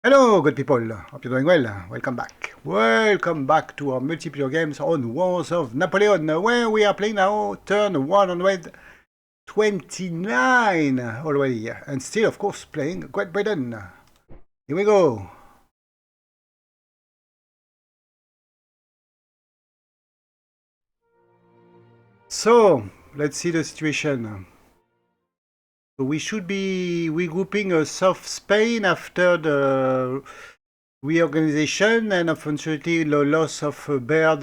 Hello, good people. Hope you're doing well. Welcome back. Welcome back to our multiplayer games on Wars of Napoleon, where we are playing now turn 129 already. And still, of course, playing Great Britain. Here we go. So, let's see the situation. So we should be regrouping South Spain after the reorganization and unfortunately the loss of Baird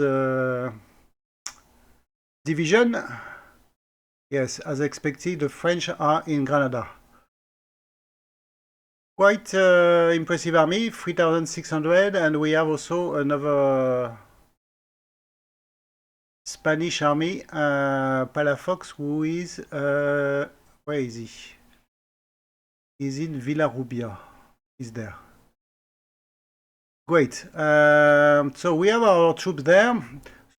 division. Yes, as expected, the French are in Granada. Quite impressive army, 3,600, and we have also another Spanish army, Palafox, who is, where is he? He's in Villarrubia. He's there. Great. So we have our troops there.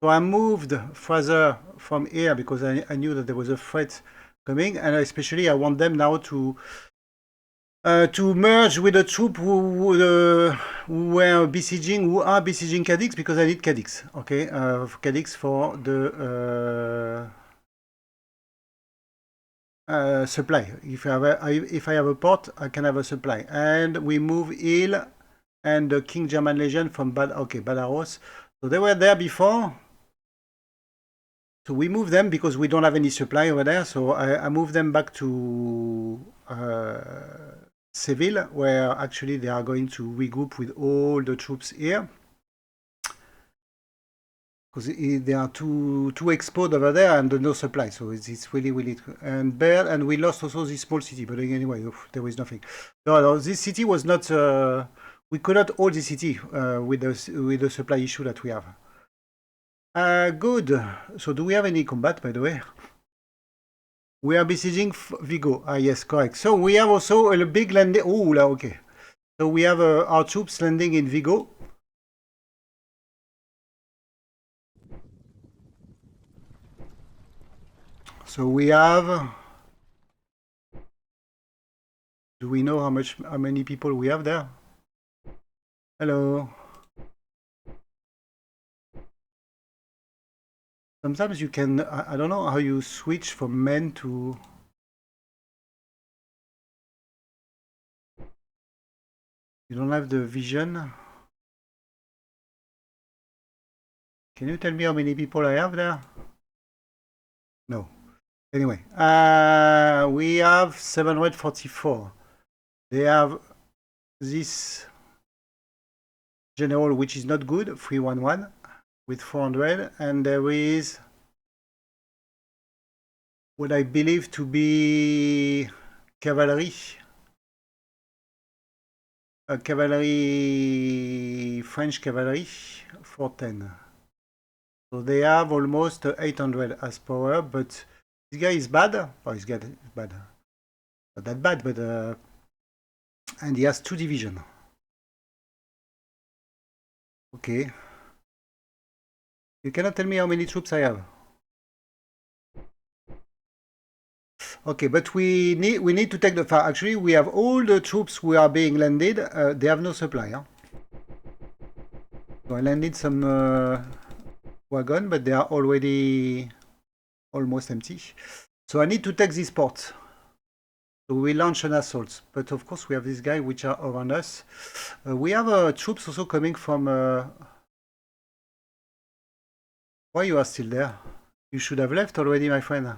So I moved further from here because I knew that there was a threat coming, and especially I want them now to merge with the troop who are besieging Cadix, because I need Cadix. Okay, Cadix for the supply. If I have a port, I can have a supply. And we move Il and the King German Legion from Badajoz. So they were there before. So we move them because we don't have any supply over there. So I move them back to Seville, where actually they are going to regroup with all the troops here. Because they are too exposed over there and no supply. So it's really and bad. And we lost also this small city. But anyway, there was nothing. No, this city was not. We could not hold the city with the supply issue that we have. Good. So do we have any combat, by the way? We are besieging Vigo. Ah, yes, correct. So we have also a big landing. Oh, okay. So we have our troops landing in Vigo. So we have. Do we know how many people we have there? Hello. Sometimes you can. I don't know how you switch from men to. You don't have the vision. Can you tell me how many people I have there? No. Anyway, we have 744. They have this general, which is not good, 311 with 400, and there is what I believe to be cavalry. French cavalry, 410. So they have almost 800 as power, but this guy is bad. Oh, this guy is bad. Not that bad, but and he has 2 divisions. Okay. You cannot tell me how many troops I have. Okay, but we need to take the. Actually, we have all the troops who are being landed. They have no supply. Huh? So I landed some wagon, but they are already almost empty. So I need to take this port. So we launch an assault. But of course, we have this guy which are around us. We have troops also coming from. Why you are still there? You should have left already, my friend.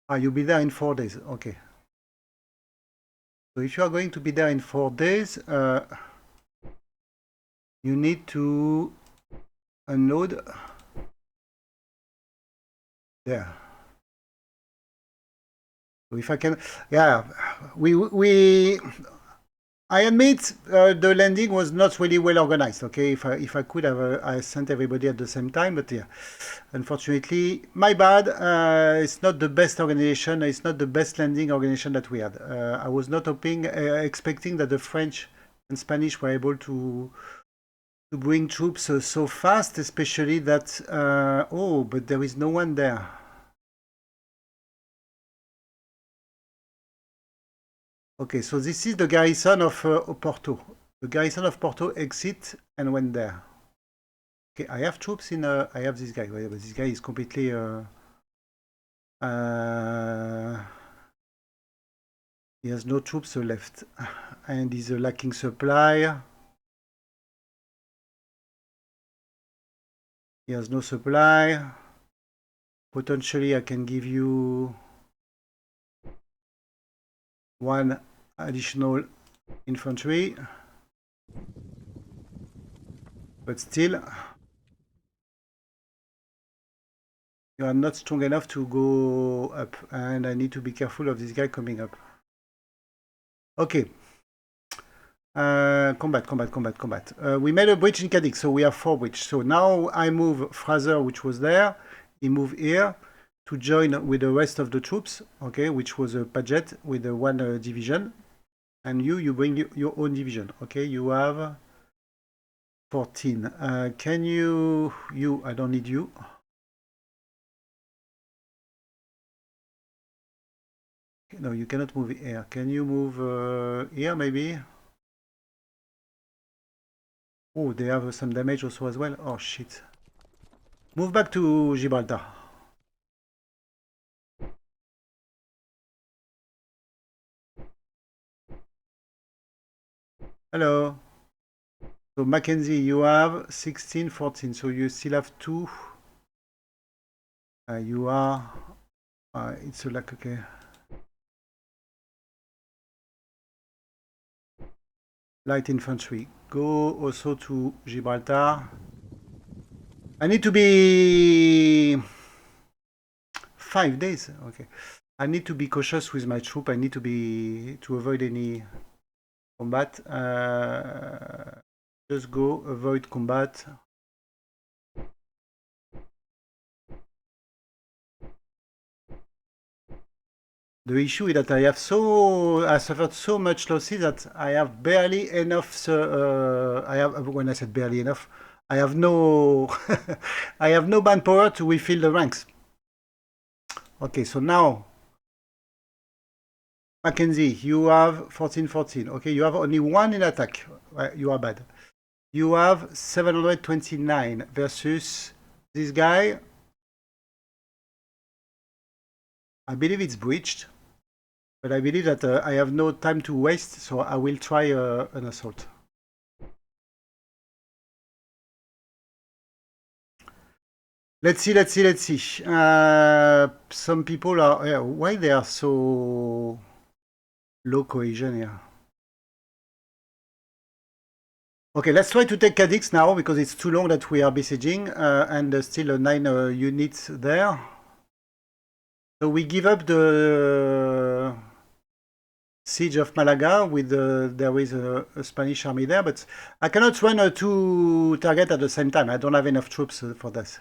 Ah, you'll be there in 4 days. Okay. So if you are going to be there in 4 days, you need to unload there. So if I can, yeah, I admit the landing was not really well organized. Okay, if I could have, I sent everybody at the same time, but yeah, unfortunately, my bad. It's not the best organization. It's not the best landing organization that we had. I was not expecting that the French and Spanish were able to bring troops so fast, especially that. Oh, but there is no one there. Okay, so this is the garrison of Porto. The garrison of Porto exit and went there. Okay, I have troops in. I have this guy. But this guy is completely. He has no troops left, and he's lacking supply. He has no supply. Potentially, I can give you one additional infantry, but still, you are not strong enough to go up, and I need to be careful of this guy coming up. Okay. Combat. We made a breach in Cadix, so we have 4 breach. So now I move Fraser, which was there. He moved here to join with the rest of the troops, okay, which was a Paget with the 1 division. And you bring your own division, okay? You have 14. Can you... I don't need you. No, you cannot move here. Can you move here, maybe? Oh, they have some damage also as well. Oh, shit. Move back to Gibraltar. Hello. So Mackenzie, you have 16, 14. So you still have 2. You are... it's a lack, okay. Light infantry. Go also to Gibraltar. I need to be 5 days. Okay. I need to be cautious with my troop. I need to avoid any combat. Just go avoid combat. The issue is that I suffered so much losses that I have barely enough. When I said barely enough, I have no, I have no manpower to refill the ranks. Okay, so now, Mackenzie, you have 14. Okay, you have only 1 in attack. You are bad. You have 729 versus this guy. I believe it's breached. But I believe that I have no time to waste, so I will try an assault. Let's see. Some people are... why they are so low cohesion here? Okay, let's try to take Cadix now, because it's too long that we are besieging, and still 9 units there. So we give up the siege of Malaga with there is a Spanish army there, but I cannot run 2 targets at the same time. I don't have enough troops for this.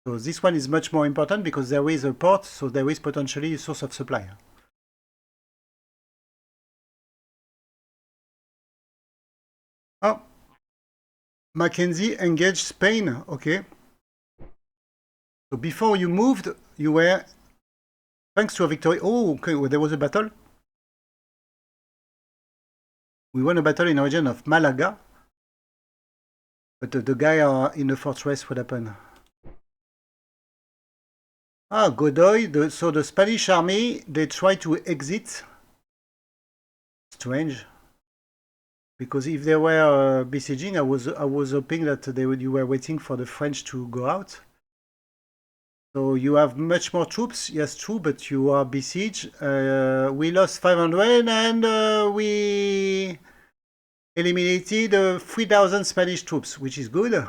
So this one is much more important because there is a port, so there is potentially a source of supply. Oh, Mackenzie engaged Spain. Okay. So before you moved, you were, thanks to a victory. Oh, okay. Well, there was a battle. We won a battle in the region of Malaga. But the guy in the fortress, what happened? Ah, Godoy. So the Spanish army, they try to exit. Strange. Because if they were besieging, I was hoping that you were waiting for the French to go out. So you have much more troops, yes, true, but you are besieged. We lost 500 and we eliminated 3,000 Spanish troops, which is good.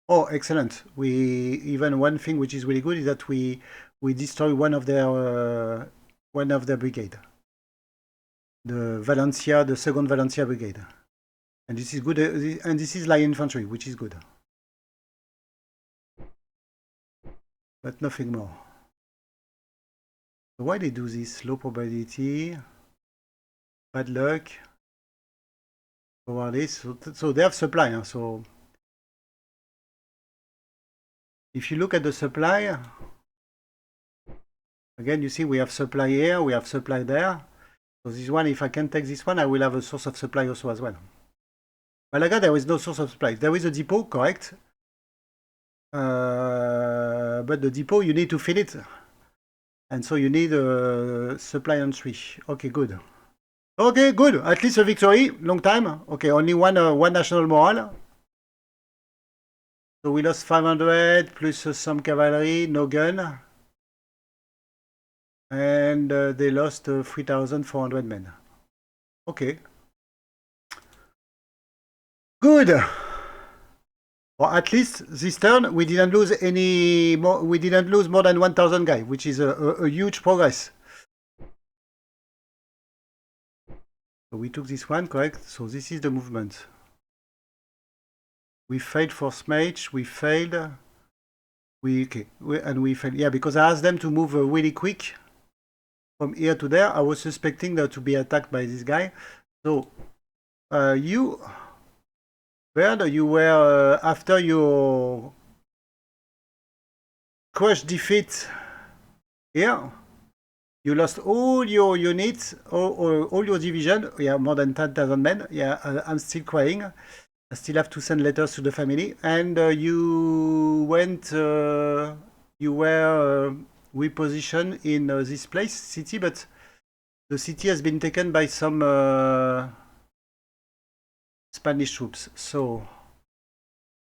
Oh, excellent. Even one thing which is really good is that we destroy one of their brigade, the second Valencia brigade, and this is good. And this is light infantry, which is good. But nothing more. Why they do this? Low probability, bad luck, cowardice. So they have supply. Huh? So if you look at the supply, Again, you see we have supply here, we have supply there. So this one, if I can take this one, I will have a source of supply also as well. Malaga, there is no source of supply. There is a depot, correct? But the depot, you need to fill it. And so you need a supply on 3. Okay, good. Okay, good. At least a victory. Long time. Okay, only one national morale. So we lost 500 plus some cavalry, no gun. And they lost 3,400 men. Okay. Good. Or at least this turn we didn't lose any more. We didn't lose more than 1,000 guys, which is a huge progress. So we took this one, correct? So this is the movement. We failed for Smage. We failed. We failed. Yeah, because I asked them to move really quick from here to there. I was suspecting that to be attacked by this guy. So you, Bird, you were after your crush defeat here. You lost all your units, all your division. Yeah, more than 10,000 men. Yeah, I'm still crying. I still have to send letters to the family. And you went, you were repositioned in this place, city, but the city has been taken by some Spanish troops. So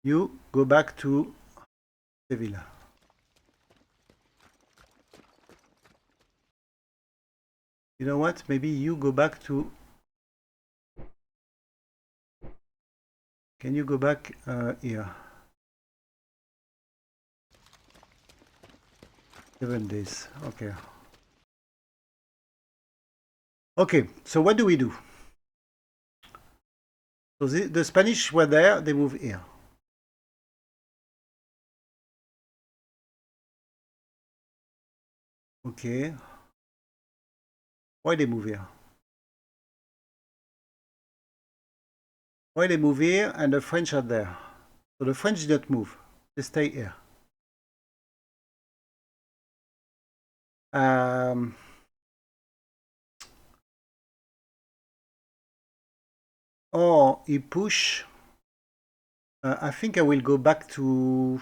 you go back to Seville. You know what? Maybe you go back to... Can you go back here? 7 days. Okay. Okay, so what do we do? So the Spanish were there, they move here. Okay. Why they move here? Why they move here and the French are there? So the French didn't move. They stay here. Or he push. I think I will go back to...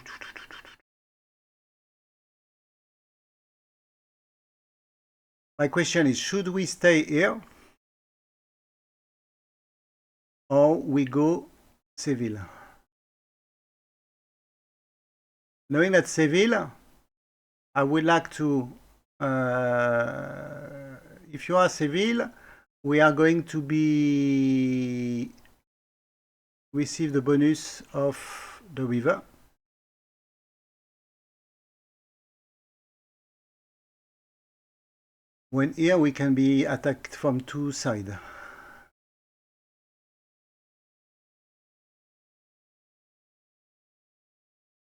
My question is, should we stay here? Or we go Seville? Knowing that Seville, I would like to... if you are Seville, we are going to be... receive the bonus of the river. When here we can be attacked from 2 sides.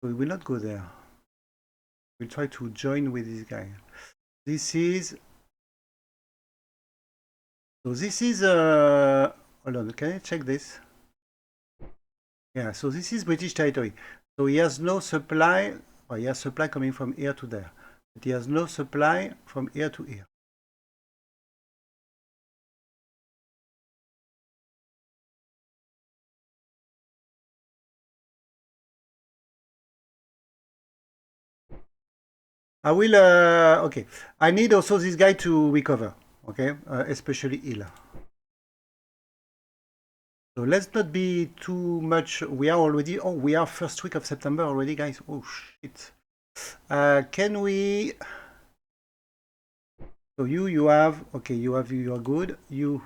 We will not go there. We'll try to join with this guy. This is... So this is... hold on, can I check this? Yeah, so this is British territory. So he has no supply. Well, he has supply coming from here to there. But he has no supply from here to here. I will... okay. I need also this guy to recover. Okay? Especially ill. So let's not be too much. We are already... Oh, we are first week of September already, guys. Oh, shit. Can we... So you have... Okay, you are good. You're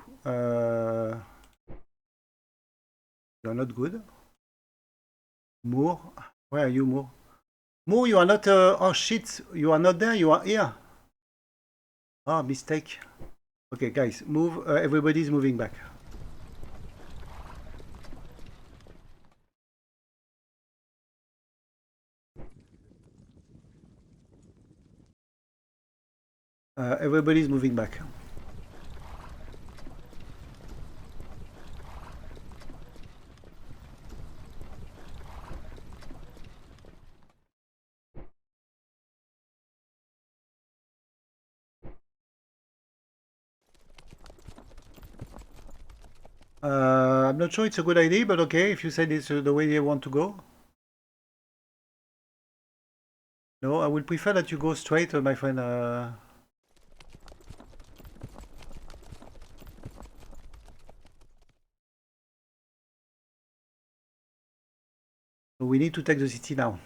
not good. Moore. Where are you, Moore? Moore, you are not... oh, shit. You are not there. You are here. Oh, mistake. Okay, guys. Move. Everybody's moving back. Everybody's moving back. I'm not sure it's a good idea, but okay, if you said it's the way you want to go. No, I would prefer that you go straight, my friend. We need to take the city now.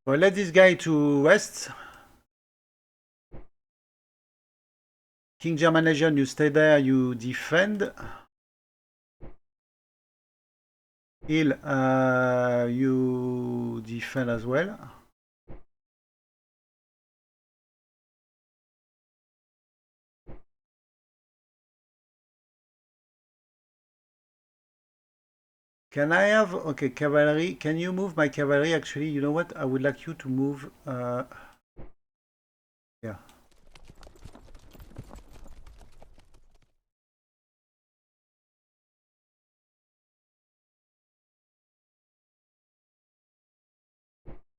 Well, let this guy to rest. King German Legion, you stay there, you defend. Hill, you defend as well. Can I have, okay, cavalry? Can you move my cavalry? Actually, you know what? I would like you to move, yeah.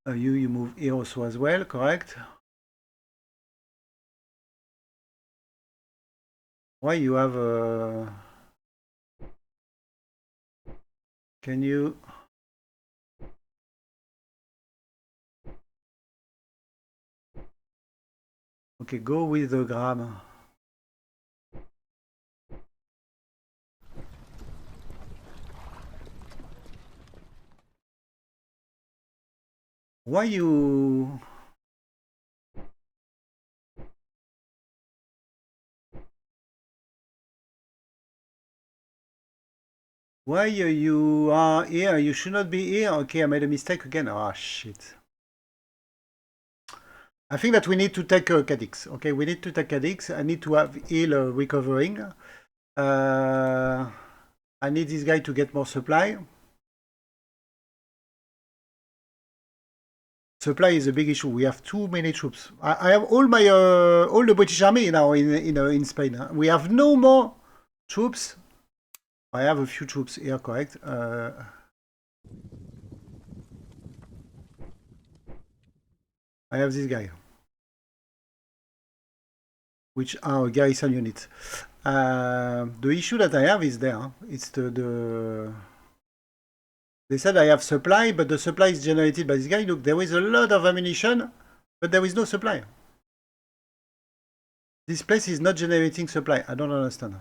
You move here also as well, correct? Why you have, can you, okay, go with the gram. Why you, why you are here? You should not be here. Okay, I made a mistake again. Ah, shit. I think that we need to take Cadix. Okay, we need to take Cadix. I need to have heal recovering. I need this guy to get more supply. Supply is a big issue. We have too many troops. I have all my all the British army now in Spain. We have no more troops. I have a few troops here, correct? I have this guy, which are garrison units. The issue that I have is there. It's the they said I have supply, but the supply is generated by this guy. Look, there is a lot of ammunition, but there is no supply. This place is not generating supply. I don't understand.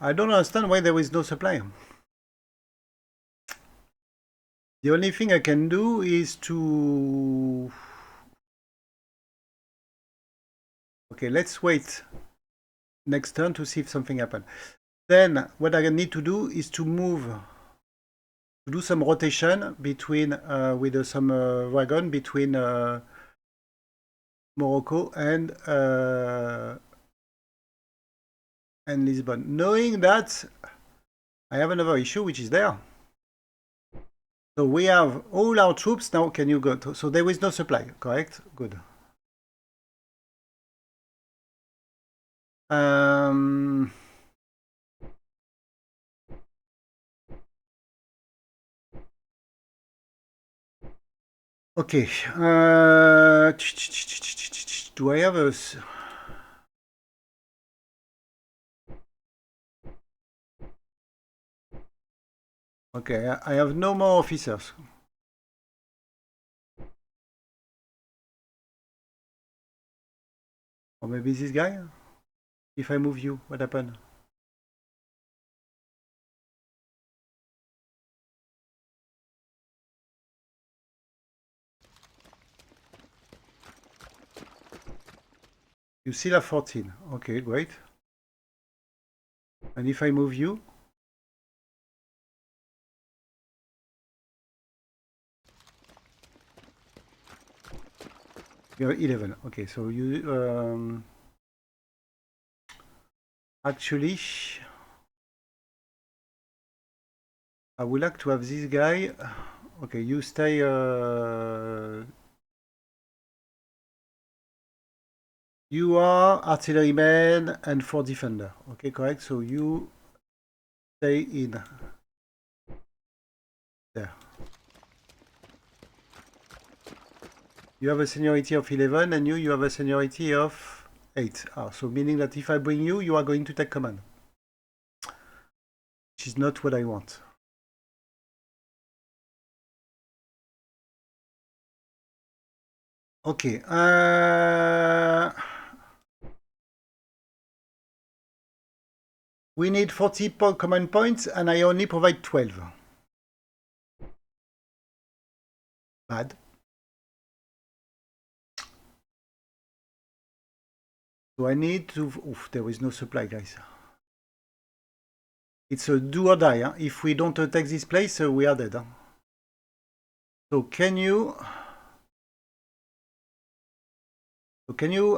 I don't understand why there is no supply. The only thing I can do is to... Okay, let's wait next turn to see if something happens. Then what I need to do is to move, to do some rotation between, with some wagon between Morocco and Lisbon. Knowing that I have another issue which is there. So we have all our troops now. Can you go to, so there is no supply, correct? Good. Okay. Do I have a... Okay, I have no more officers. Or maybe this guy? If I move you, what happened? You still have 14. Okay, great. And if I move you? You have 11. Okay, so you... actually... I would like to have this guy... Okay, you stay... You are artilleryman and 4 defender. Okay, correct? So you stay in. There. You have a seniority of 11, and you have a seniority of 8. So meaning that if I bring you, you are going to take command. Which is not what I want. Okay. We need 40 command points, and I only provide 12. Bad. So I need to... Oof, there is no supply, guys. It's a do or die. Huh? If we don't take this place, we are dead. Huh? So can you...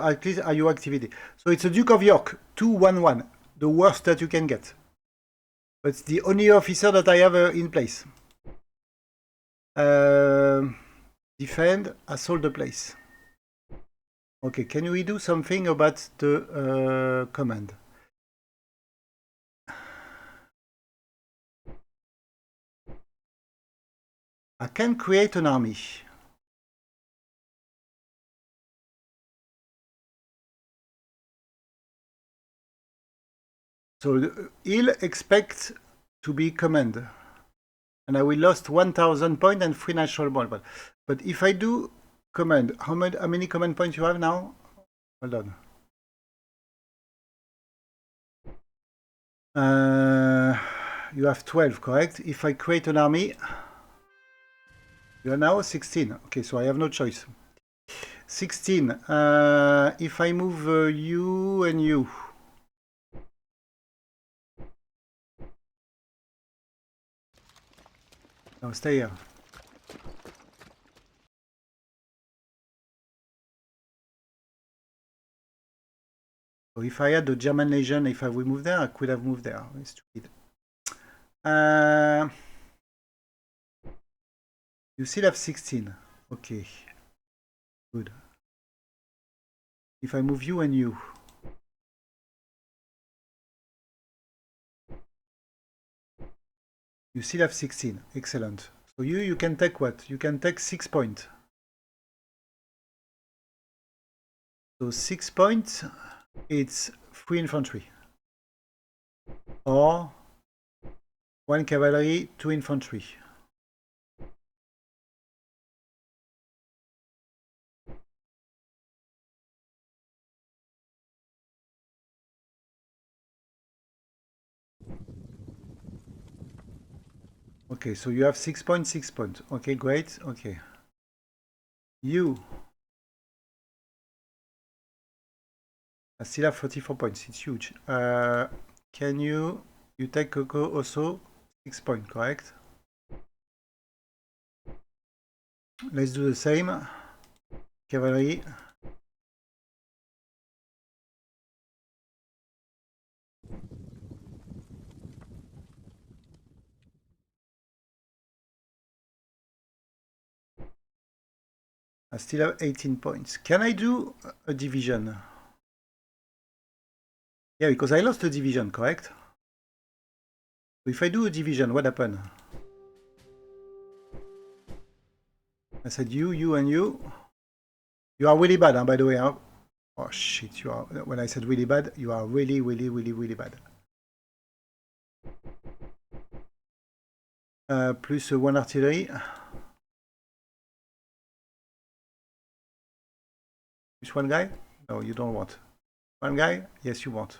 at least, are you activated? So it's a Duke of York, 211, the worst that you can get. But it's the only officer that I have in place. Defend, assault the place. Okay, can we do something about the command? I can create an army. So he'll expect to be command. And I will lost 1,000 points and 3 natural points. But if I do command, how many command points you have now? Hold on. You have 12, correct? If I create an army, you are now 16. Okay, so I have no choice. 16. If I move you and you. No, stay here. So if I had the German Legion, if I would move there, I could have moved there. It's stupid. You still have 16. Okay. Good. If I move you and you. You still have 16. Excellent. So you can take what? You can take 6 points. So 6 points, it's 3 infantry. Or 1 cavalry, 2 infantry. Okay, so you have 6 points, 6 points. Okay, great. Okay. You. I still have 44 points. It's huge. Can you take also 6 points, correct? Let's do the same. Cavalry. I still have 18 points. Can I do a division? Yeah, because I lost a division, correct? If I do a division, what happened? I said you, and you. You are really bad, huh, by the way. Huh? Oh shit, you are. When I said really bad, you are really, really, really, really bad. Plus 1 artillery. Plus 1 guy? No, you don't want. 1 guy? Yes, you want.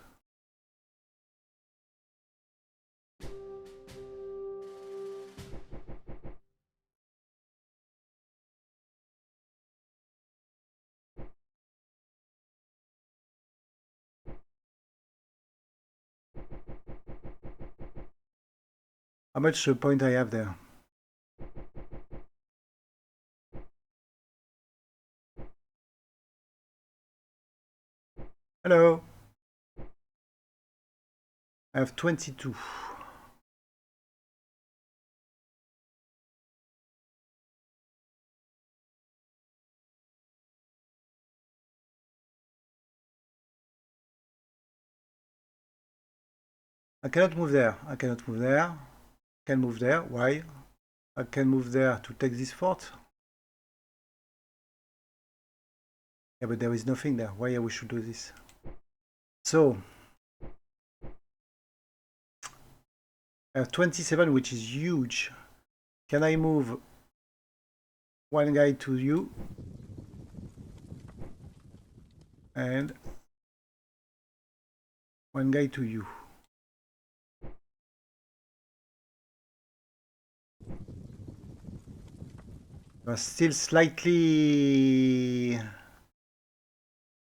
How much point I have there? Hello. I have 22. I cannot move there. I cannot move there. I can move there. Why? I can move there to take this fort. Yeah, but there is nothing there. Why we should do this? So I have 27, which is huge. Can I move one guy to you? And one guy to you. Still slightly,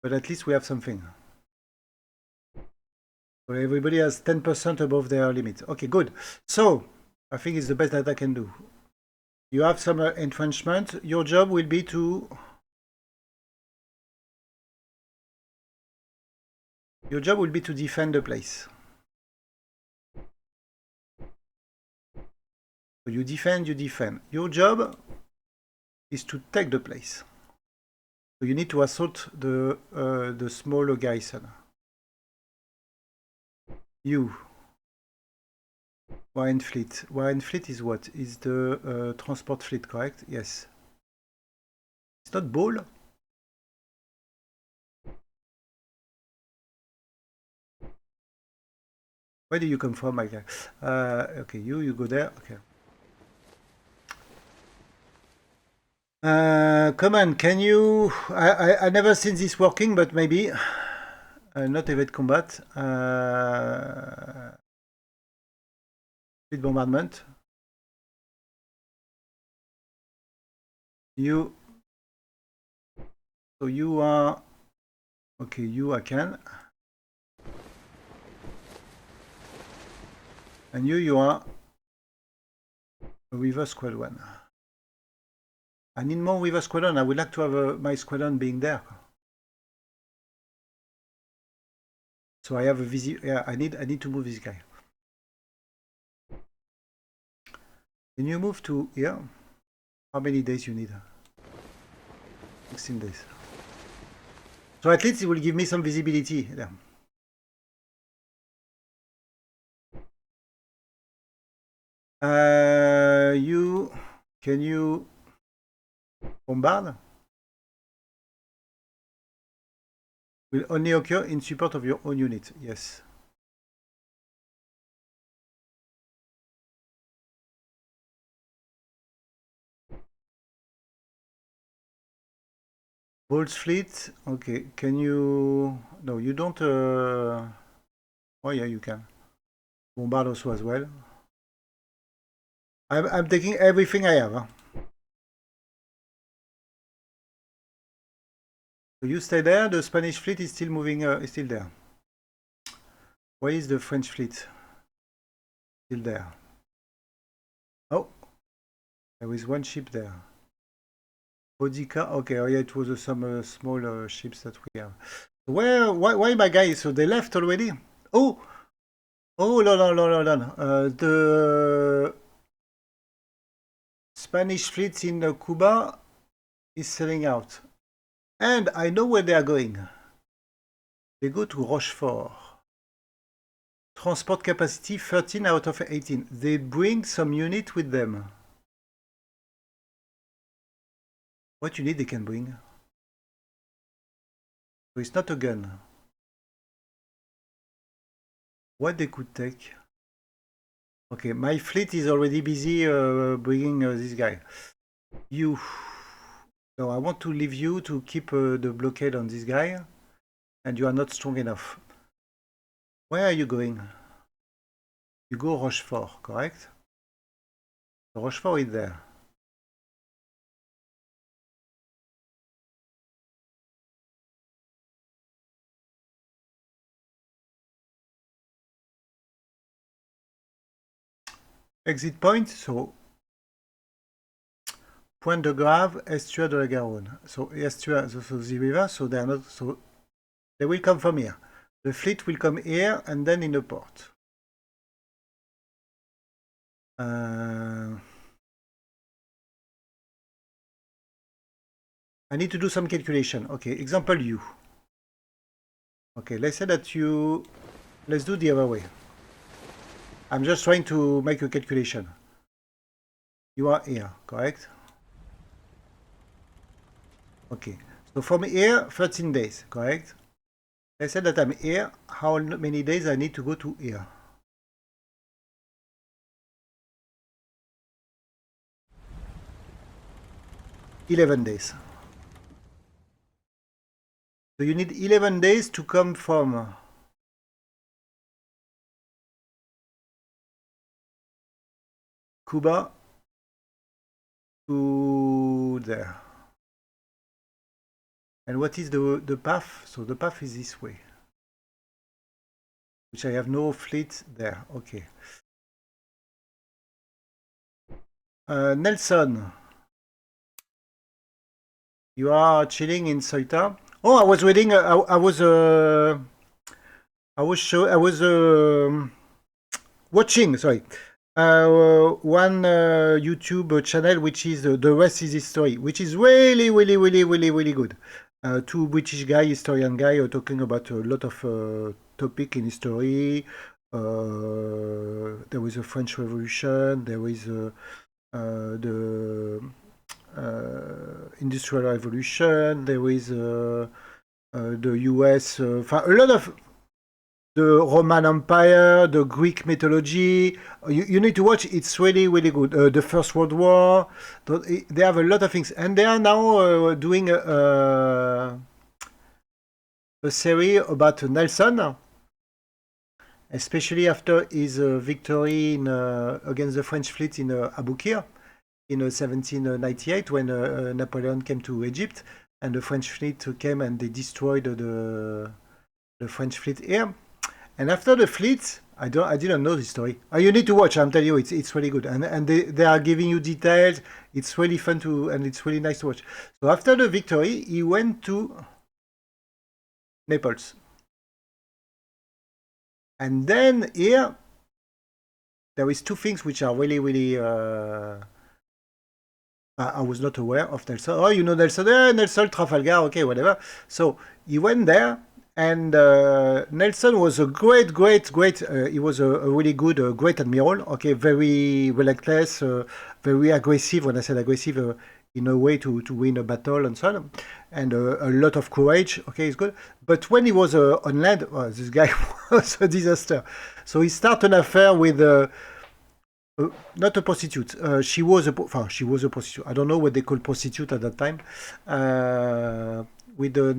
but at least we have something. So everybody has 10% above their limit. Okay, good. So I think it's the best that I can do. You have some entrenchment. Your job will be to defend the place. So you defend, you defend. Your job is to take the place. So you need to assault the smaller garrison. You. Warren Fleet. Warren Fleet is what? Is the transport fleet, correct? Yes. It's not Ball? Where do you come from, my guy? Okay, you go there. Okay. Come on, can you... I never seen this working, but maybe. Not evade combat. Fleet bombardment. You... So you are... Okay, you I can. And you are a Weaver Squadron. I need more Weaver Squadron. I would like to have my squadron being there. So I have a visit. Yeah, I need to move this guy. Can you move to here? How many days you need? 16 days. So at least it will give me some visibility there. Can you bombard? Will only occur in support of your own unit. Yes. Bolt's fleet. Okay. Can you? No, you don't. Oh yeah, you can. Bombard also as well. I'm taking everything I have. Huh? So you stay there. The Spanish fleet is still moving. Is still there. Where is the French fleet? Still there. Oh, there is one ship there. Bodica. Okay. Oh yeah, it was some small ships that we have. Where? Why my guys? So they left already? Oh. Oh, hold on. The Spanish fleet in Cuba is selling out. And I know where they are going. They go to Rochefort. Transport capacity 13 out of 18. They bring some unit with them. What unit they can bring? So it's not a gun. What they could take? Okay, my fleet is already busy bringing this guy. You. No, I want to leave you to keep the blockade on this guy. And you are not strong enough. Where are you going? You go Rochefort, correct? Rochefort is there. Exit point, so Point de Grave, estuaire de la Garonne. So estuaire, so the river, so they are not, so they will come from here. The fleet will come here and then in the port. I need to do some calculation. Okay, example you. Okay, let's say that you... Let's do the other way. I'm just trying to make a calculation. You are here, correct? Okay. So from here, 13 days, correct? I said that I'm here. How many days I need to go to here? 11 days. So you need 11 days to come from Cuba to there. And what is the path? So the path is this way, which I have no fleet there. Okay. Nelson, you are chilling in Ceuta. Oh, I was reading. I was watching. Sorry, one YouTube channel which is the rest is history, which is really good. Two British guy, historian guy, talking about a lot of topic in history. There was a French Revolution. There is the Industrial Revolution. There is the US. A lot of the Roman Empire, the Greek mythology. You need to watch. It's really good. The First World War. They have a lot of things, and they are now doing a series about Nelson, especially after his victory against the French fleet in Aboukir in 1798 when Napoleon came to Egypt, and the French fleet came and they destroyed the French fleet here. And after the fleet, I didn't know this story. You need to watch. I'm telling you, it's really good, and they are giving you details. It's really fun and it's really nice to watch. So after the victory, he went to Naples, and then here there is two things which are really. I was not aware of Nelson. Oh, you know Nelson? Nelson, Trafalgar, okay, whatever. So he went there. And Nelson was a great. He was a really good, great admiral. Okay, very relentless, very aggressive. When I said aggressive, in a way to win a battle and so on, and a lot of courage. Okay, it's good. But when he was on land, this guy was a disaster. So he started an affair with. Not a prostitute. She was a prostitute. I don't know what they call prostitute at that time. With a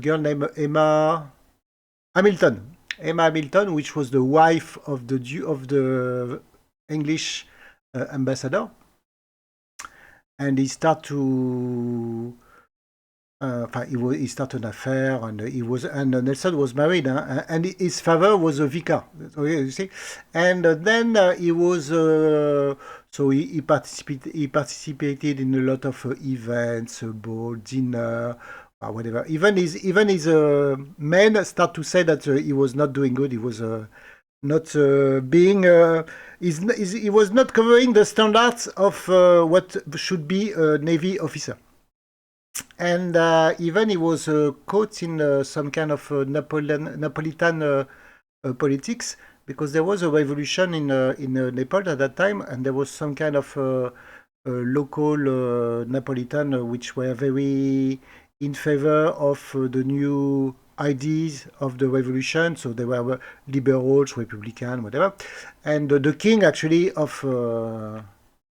girl named Emma Hamilton. Emma Hamilton, which was the wife of the English ambassador, and he started to. He started an affair, and Nelson was married, and his father was a vicar. Okay, you see, and then he was so he participated in a lot of events, ball, dinner. Whatever. Even his men start to say that he was not doing good. He was not being. He was not covering the standards of what should be a navy officer. And even he was caught in some kind of Napolitan politics, because there was a revolution in Naples at that time, and there was some kind of local Napolitan which were very in favor of the new ideas of the revolution. So they were liberals, republican, whatever. And the king actually of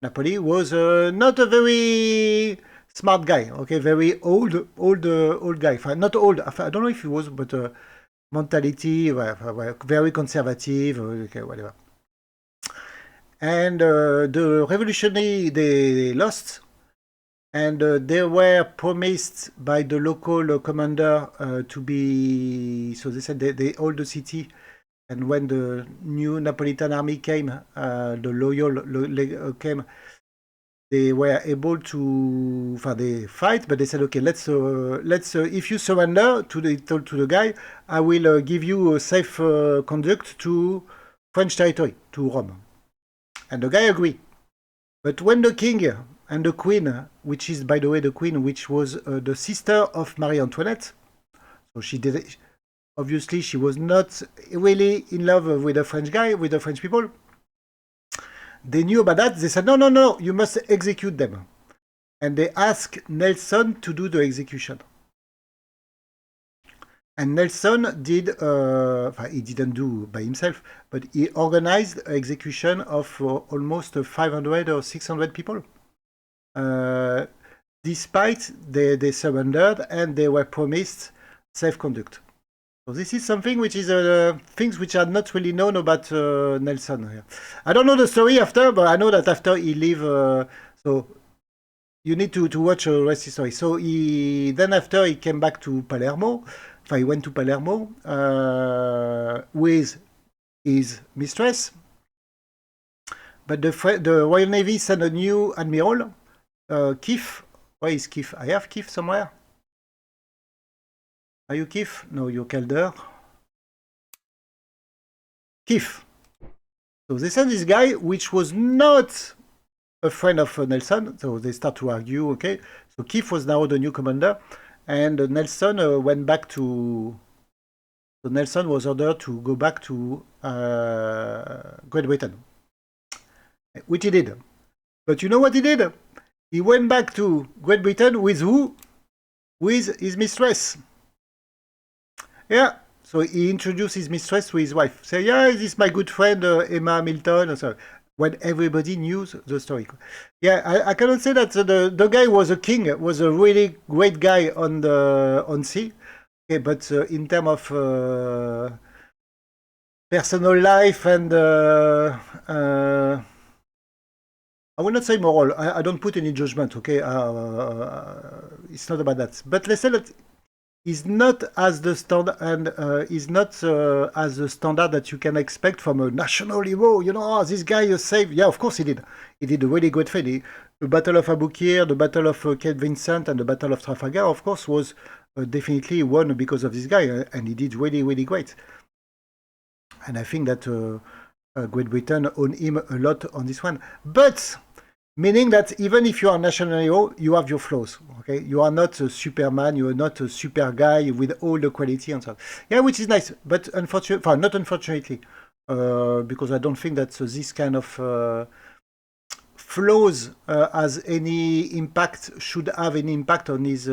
Napoli was not a very smart guy. Okay, very old guy. Not old. I don't know if he was, but mentality, very conservative. Okay, whatever. And the revolutionary they lost. And they were promised by the local commander to be. So they said they hold the city. And when the new Napolitan army came, the loyal came, they were able to. They fight, but they said, okay, let's. If you surrender to the guy, I will give you a safe conduct to French territory, to Rome. And the guy agreed. But when the king and the queen, which is, by the way, the queen, which was the sister of Marie Antoinette. So she did. Obviously, she was not really in love with the French guy, with the French people. They knew about that. They said, no, no, no, you must execute them. And they asked Nelson to do the execution. And Nelson did, he didn't do by himself, but he organized execution of almost 500 or 600 people. Despite they surrendered and they were promised safe conduct. So this is something which is things which are not really known about Nelson. I don't know the story after, but I know that after he leave, so you need to watch the rest of the story. So then after he came back to Palermo. He went to Palermo with his mistress. But the Royal Navy sent a new admiral, Keith. Where is Keith? I have Keith somewhere. Are you Keith? No, you're Calder. Keith. So they sent this guy, which was not a friend of Nelson. So they start to argue, okay. So Keith was now the new commander. And Nelson went back to... So Nelson was ordered to go back to Great Britain. Which he did. But you know what he did? He went back to Great Britain with who? With his mistress. Yeah. So he introduced his mistress to his wife. Say, yeah, this is my good friend Emma Hamilton. So when everybody knew the story. Yeah, I cannot say that the guy was a king, was a really great guy on sea. Okay, but in terms of personal life and I will not say moral. I don't put any judgment. Okay, it's not about that. But let's say that is not as the standard and is not as the standard that you can expect from a national hero. You know, oh, this guy is saved. Yeah, of course he did. He did a really good thing. The Battle of Aboukir, the Battle of Cape Vincent, and the Battle of Trafalgar, of course, was definitely won because of this guy, and he did really, really great. And I think that Great Britain owned him a lot on this one. But meaning that even if you are a national hero, you have your flaws. Okay, you are not a Superman. You are not a super guy with all the quality and so on. Yeah, which is nice, but unfortunately, not unfortunately, because I don't think that this kind of flaws has any impact. Should have any impact on his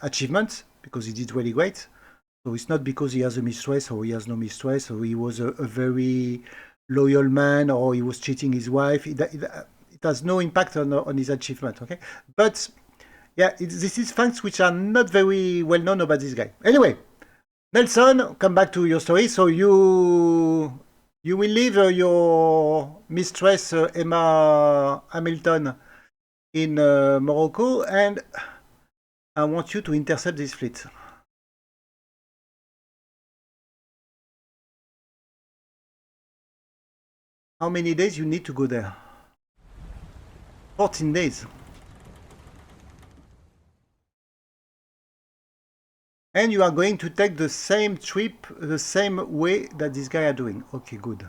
achievements because he did really great. So it's not because he has a mistress or he has no mistress or he was a very loyal man or he was cheating his wife. It has no impact on his achievement, okay? But yeah, this is facts which are not very well known about this guy. Anyway, Nelson, come back to your story. So you will leave your mistress Emma Hamilton in Morocco, and I want you to intercept this fleet. How many days you need to go there? 14 days. And you are going to take the same trip, the same way that this guy are doing. Okay, good.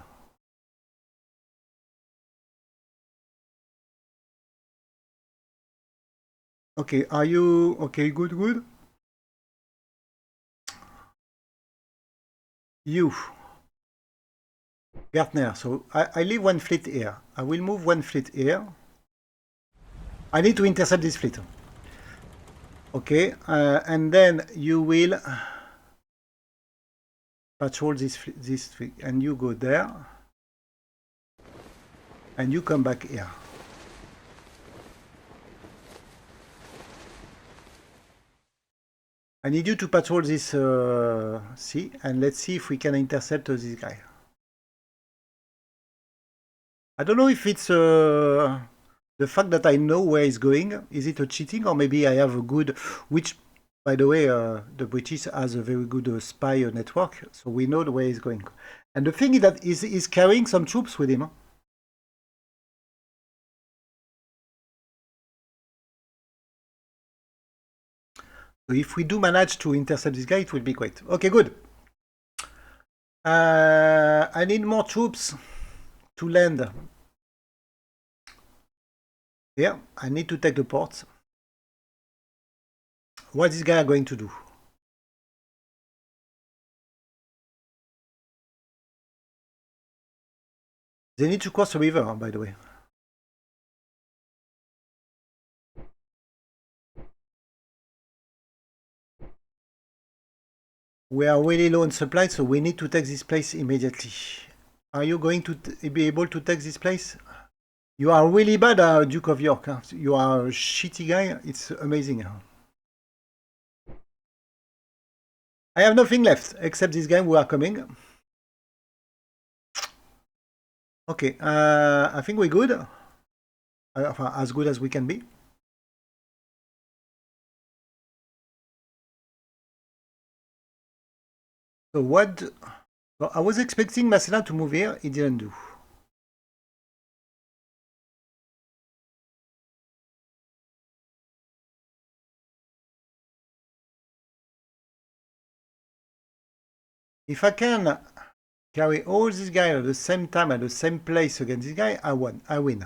Okay, are you... Okay, good, good. You. Gartner. So I leave one fleet here. I will move one fleet here. I need to intercept this fleet. Okay, and then you will patrol this fleet, and you go there, and you come back here. I need you to patrol this sea, and let's see if we can intercept this guy. I don't know if it's the fact that I know where he's going. Is it a cheating, or maybe I have a good, which, by the way, the British has a very good spy network, so we know where he's going. And the thing is that he's carrying some troops with him. So if we do manage to intercept this guy, it will be great. Okay, good. I need more troops to land. Here, I need to take the port. What is this guy going to do? They need to cross the river, by the way. We are really low on supply, so we need to take this place immediately. Are you going to be able to take this place? You are really bad, Duke of York. Huh? You are a shitty guy. It's amazing. Huh? I have nothing left except this guy who are coming. Okay, I think we're good. As good as we can be. So what? Well, I was expecting Masséna to move here. He didn't do. If I can carry all these guys at the same time at the same place against this guy, I win.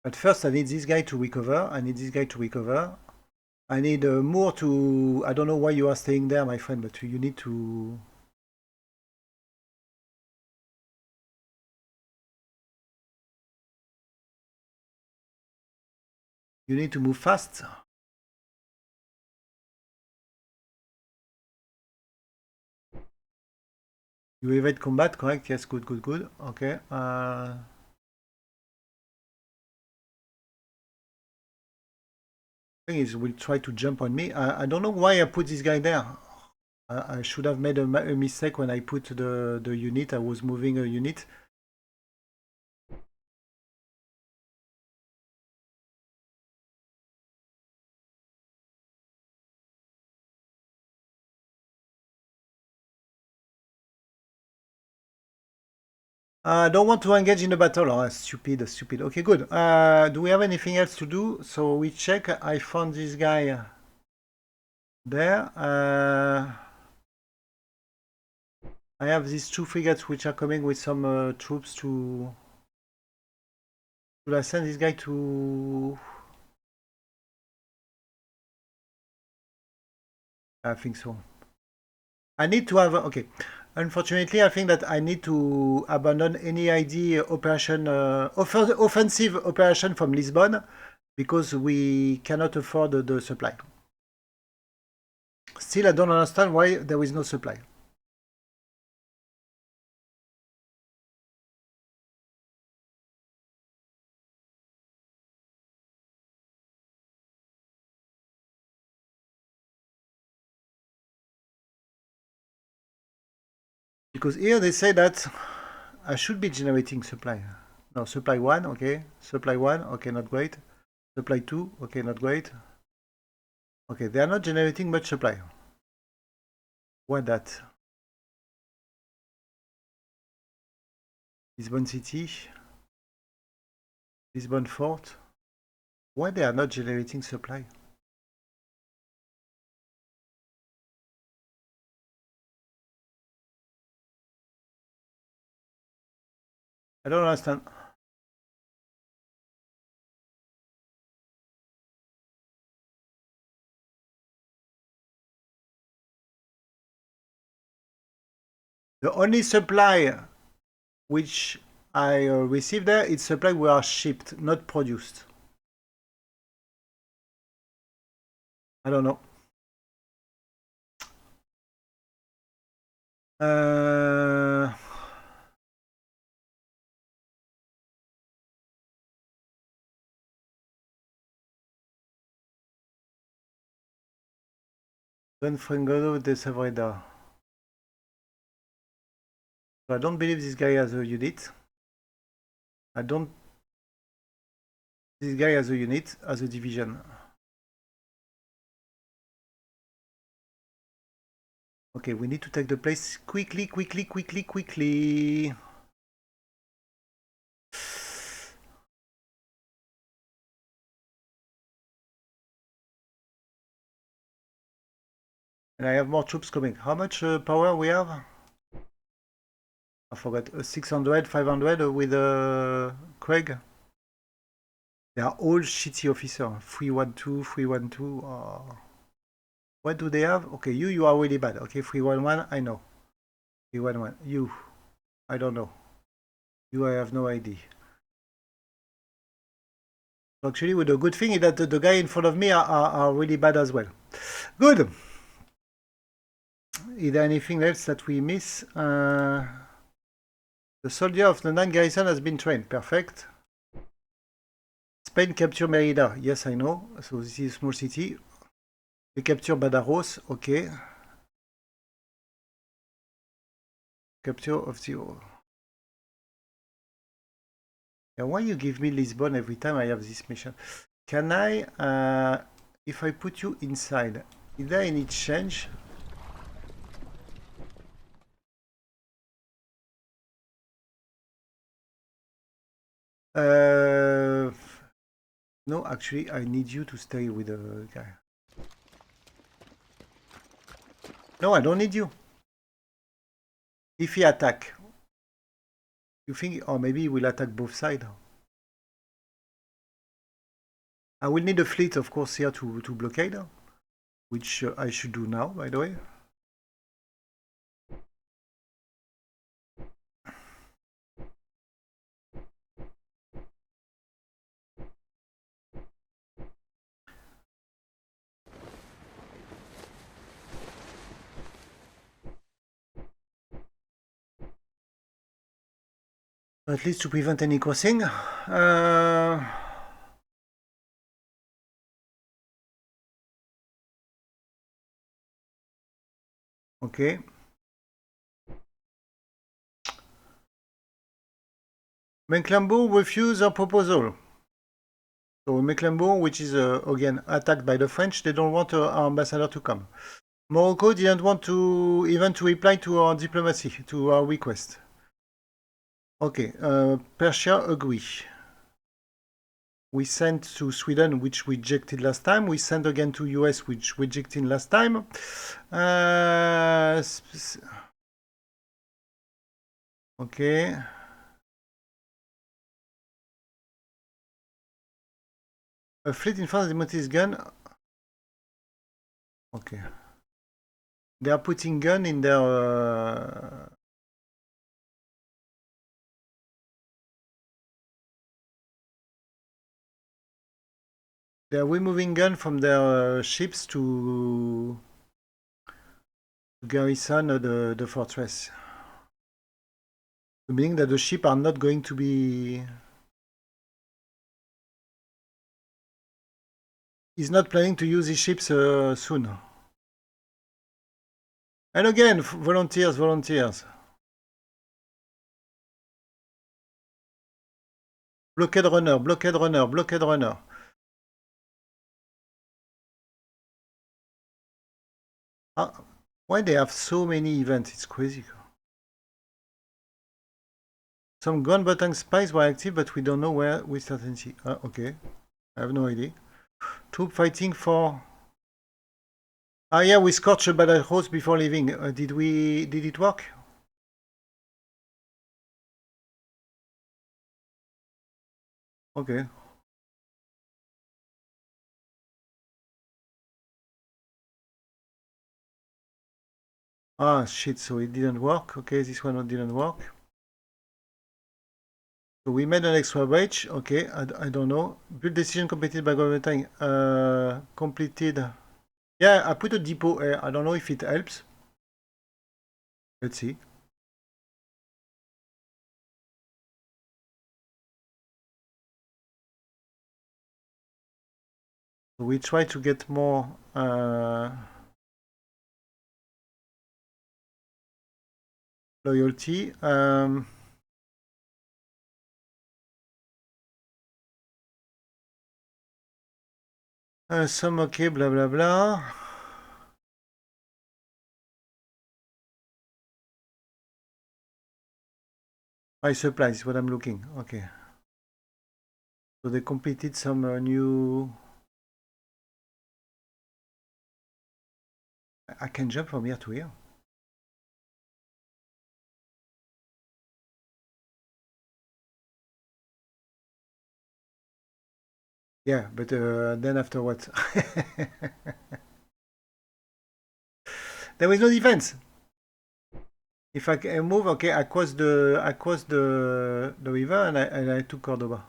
But first I need this guy to recover. I need this guy to recover. I need more to... I don't know why you are staying there, my friend, but you need to... You need to move fast. You evade combat, correct? Yes, good, good, good. Okay. Thing is, will try to jump on me. I don't know why I put this guy there. I should have made a mistake when I put the unit. I was moving a unit. I don't want to engage in the battle. Oh, stupid, stupid. Okay, good. Do we have anything else to do? So we check. I found this guy there. I have these two frigates which are coming with some troops to... Should I send this guy to... I think so. I need to have... Okay. Unfortunately, I think that I need to abandon any ID operation, offensive operation from Lisbon, because we cannot afford the supply. Still, I don't understand why there is no supply. Because here they say that I should be generating supply. No, supply 1, okay. Supply 1, okay, not great. Supply 2, okay, not great. Okay, they are not generating much supply. Why that? Lisbon City. Lisbon Fort. Why they are not generating supply? I don't understand. The only supply which I received there, it's supply we are shipped, not produced. I don't know. Don Frangolo de Savreda. I don't believe this guy has a unit. I don't... This guy has a unit, has a division. Okay, we need to take the place quickly, quickly, quickly, quickly. And I have more troops coming. How much power we have? I forgot. 600, 500 with Craig. They are all shitty officers. 312, 312. What do they have? Okay, you are really bad. Okay, 311, I know. E11. You. I don't know. You, I have no idea. Actually, with the good thing is that the guy in front of me are really bad as well. Good. Is there anything else that we miss? The soldier of the 9th garrison has been trained. Perfect. Spain capture Merida. Yes, I know. So this is a small city. They capture Badajoz. Okay. Capture of the... Yeah, why you give me Lisbon every time I have this mission? Can I... if I put you inside, is there any change? No, actually, I need you to stay with the guy. No, I don't need you. If he attack, you think, or maybe he will attack both sides. I will need a fleet, of course, here to blockade, which I should do now, by the way. At least to prevent any crossing. Okay. Mecklenburg refused our proposal. So Mecklenburg, which is again attacked by the French, they don't want our ambassador to come. Morocco didn't want to even to reply to our diplomacy, to our request. Okay, Persia agree. We sent to Sweden, which rejected last time. We sent again to US, which rejected last time. Okay. A fleet in front of the Monty's gun. Okay. They are putting gun in their... They are removing gun from their ships to garrison the fortress. Meaning that the ships are not going to be... He's not planning to use his ships soon. And again, volunteers. Blockade runner. Why they have so many events? It's crazy. Some ground button spies were active, but we don't know where with certainty. Okay. I have no idea. Troop fighting for... yeah, we scorched a Badajoz before leaving. Did it work? Okay. Ah, shit, so it didn't work. Okay, this one didn't work. So we made an extra bridge. Okay, I don't know. Build decision completed by government. Completed. Yeah, I put a depot here. I don't know if it helps. Let's see. We try to get more loyalty. Some okay, blah blah blah. My supplies is what I'm looking. Okay. So they completed some new... I can jump from here to here. Yeah, but then after what? There was no defense. If I can move, okay, across the river, and I took Cordoba.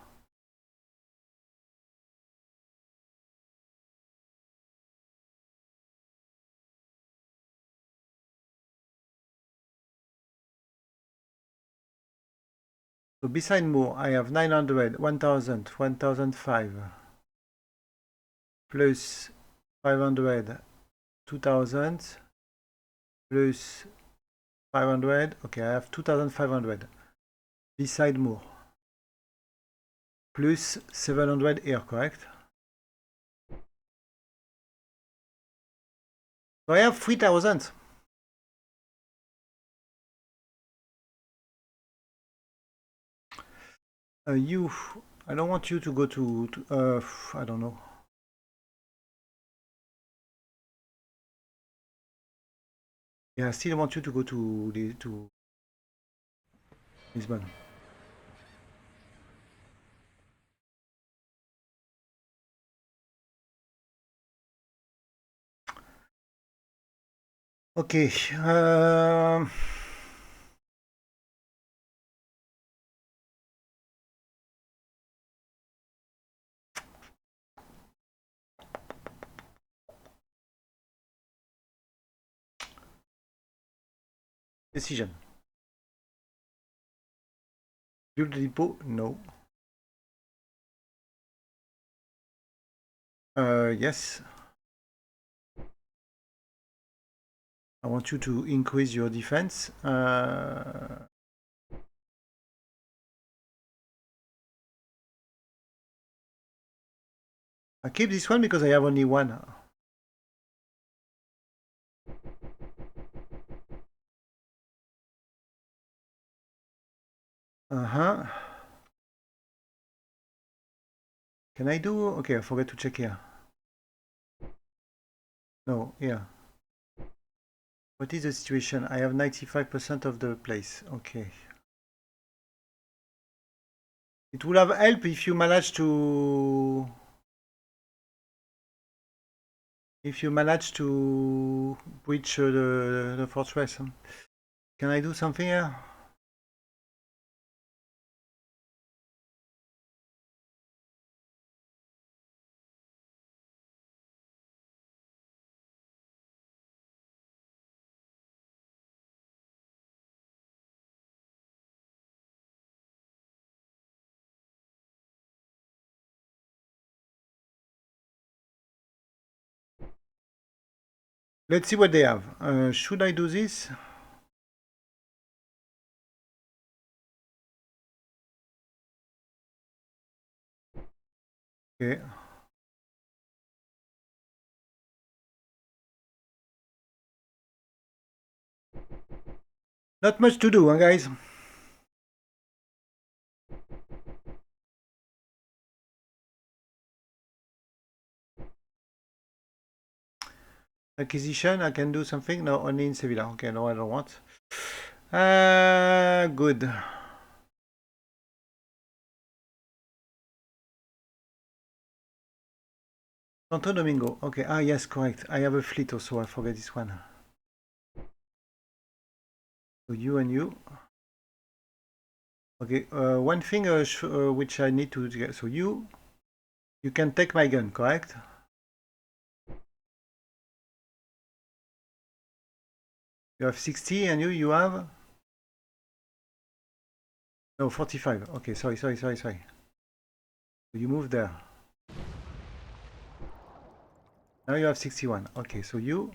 So beside Moore, I have 900, 1000, 1005, plus 500, 2000, plus 500. Okay, I have 2500 beside Moore, plus 700 here, correct? So I have 3000. You, I don't want you to go to I don't know. Yeah, I still want you to go to Lisbon. Okay. Decision. Build the depot? No. Yes. I want you to increase your defense. I keep this one because I have only one. Uh-huh. Can I do? Okay, I forgot to check here. No, yeah. What is the situation? I have 95% of the place. Okay. It would have helped if you managed to... If you manage to breach the fortress. Can I do something here? Let's see what they have. Should I do this? Okay. Not much to do, huh, guys? Acquisition, I can do something? No, only in Sevilla. Okay, no, I don't want. Good. Santo Domingo. Okay, yes, correct. I have a fleet also, I forget this one. So you and you. Okay, one thing which I need to get. So you can take my gun, correct? You have 60 and you have? No, 45. Okay, sorry. So you move there. Now you have 61. Okay, so you...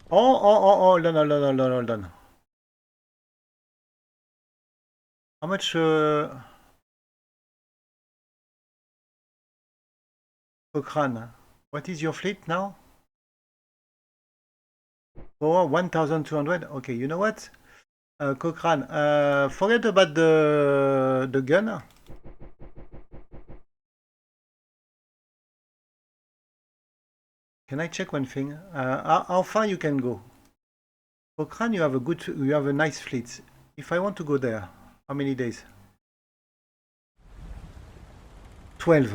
Hold on. How much... Cochrane? What is your fleet now? Oh, 1,200. Okay, you know what? Cochrane, forget about the gun. Can I check one thing? How far you can go? Cochrane, you have a nice fleet. If I want to go there, how many days? 12.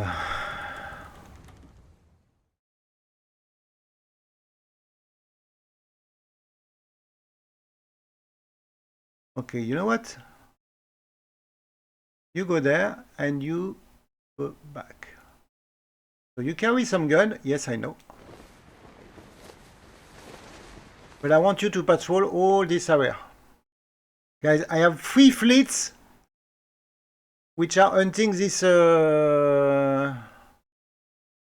Okay, you know what? You go there and you go back. So you carry some gun. Yes, I know. But I want you to patrol all this area. Guys, I have 3 fleets which are hunting this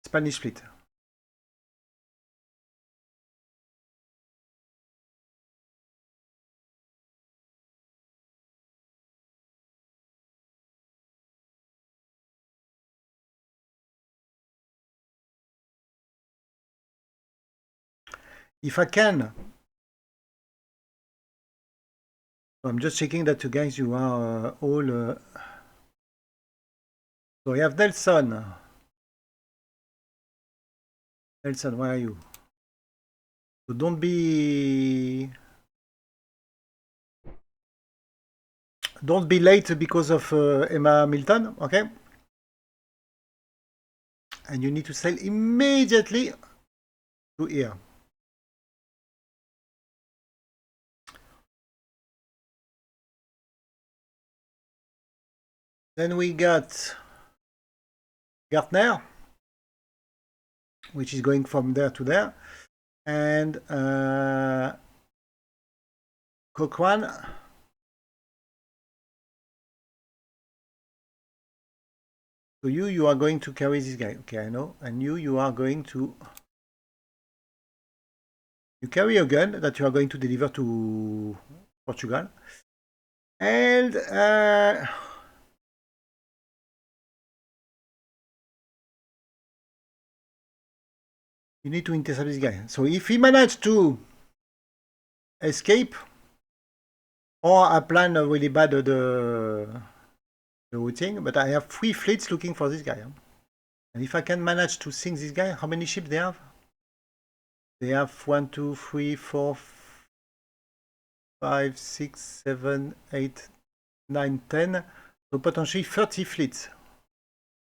Spanish fleet. If I can, I'm just checking that you guys, you are all... So I have Nelson. Nelson, where are you? So don't be late because of Emma Milton, okay? And you need to sail immediately to here. Then we got Gartner, which is going from there to there, and Cochrane. So you are going to carry this guy. Okay, I know. And you are going to... You carry a gun that you are going to deliver to Portugal. And you need to intercept this guy. So if he managed to escape, or I plan really bad the routing, but I have 3 fleets looking for this guy. And if I can manage to sink this guy, how many ships they have? They have 1, 2, 3, 4, 5, 6, 7, 8, 9, 10. So potentially 30 fleets.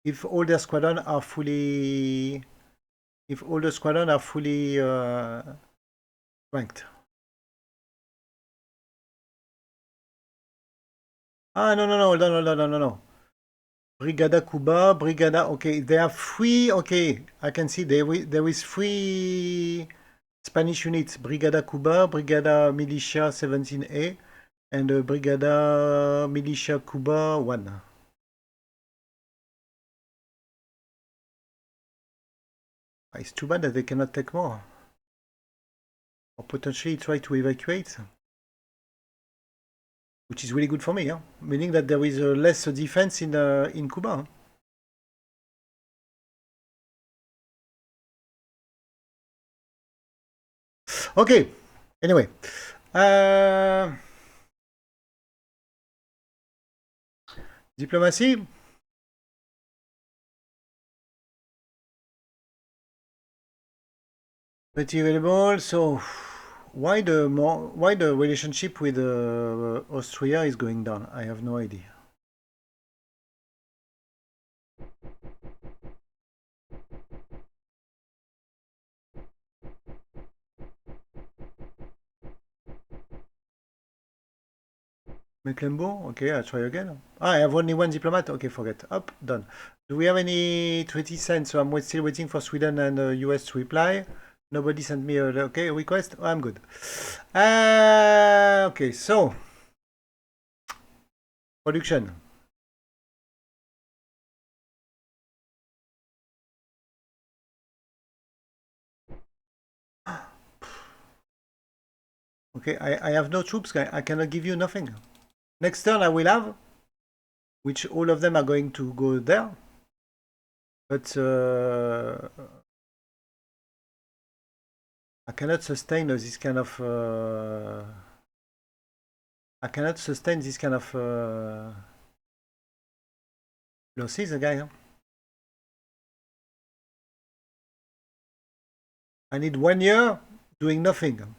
If all their squadron are fully... If all the squadron are fully ranked. Ah, no, no, no, no, no, no, no, no. Brigada Cuba, Brigada, okay, there are 3, okay, I can see there is 3 Spanish units, Brigada Cuba, Brigada Militia 17A, and Brigada Militia Cuba 1. It's too bad that they cannot take more. Or potentially try to evacuate. Which is really good for me, meaning that there is less defense in Cuba. Okay, anyway. Diplomacy. Pretty available. So why the relationship with Austria is going down? I have no idea. Mecklenburg? Okay, I'll try again. Ah, I have only 1 diplomat. Okay, forget. Up, done. Do we have any treaty sent? So I'm still waiting for Sweden and US to reply. Nobody sent me a request. Oh, I'm good. Okay, so production. Okay, I have no troops, guy. I cannot give you nothing. Next turn I will have, which all of them are going to go there. But I cannot sustain this kind of... I cannot sustain this kind of losses, guy. I need 1 year doing nothing.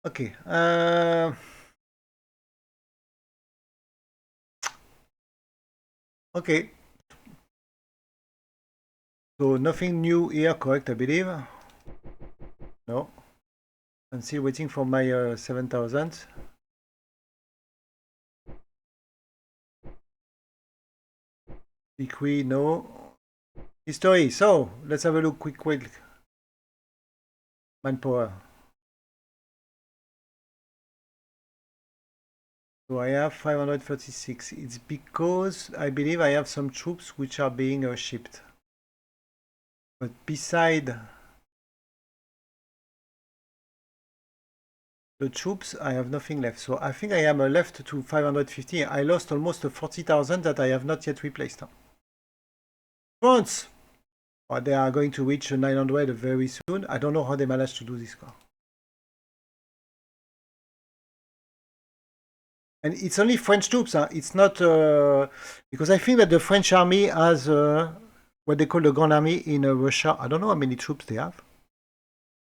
Okay. Okay. So nothing new here, correct, I believe? No. I'm still waiting for my 7,000. Liquid, no. History. So let's have a look quick. Manpower. So I have 536. It's because I believe I have some troops which are being shipped. But beside the troops, I have nothing left. So I think I am left to 550. I lost almost 40,000 that I have not yet replaced. France! Oh, they are going to reach 900 very soon. I don't know how they managed to do this. And it's only French troops. Huh? It's not... because I think that the French army has what they call the Grand Army in Russia. I don't know how many troops they have.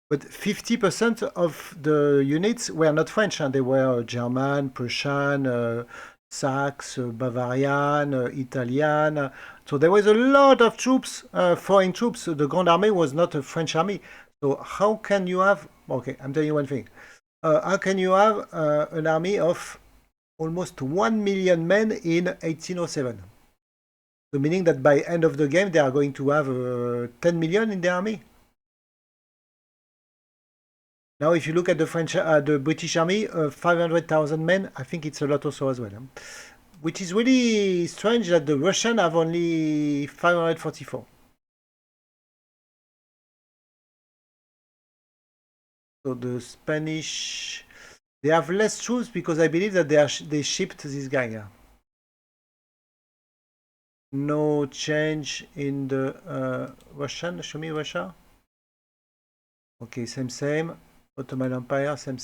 But 50% of the units were not French. They were German, Prussian, Saxe, Bavarian, Italian. So there was a lot of troops, foreign troops. The Grand Army was not a French army. So how can you have... Okay, I'm telling you one thing. How can you have an army of almost 1 million men in 1807? So meaning that by end of the game, they are going to have 10 million in the army? Now, if you look at the British Army, 500,000 men, I think it's a lot also as well. Which is really strange that the Russians have only 544. So the Spanish, they have less troops because I believe that they shipped this guy. Yeah. No change in the Russian. Show me Russia. Okay, same. Ottoman Empire, same.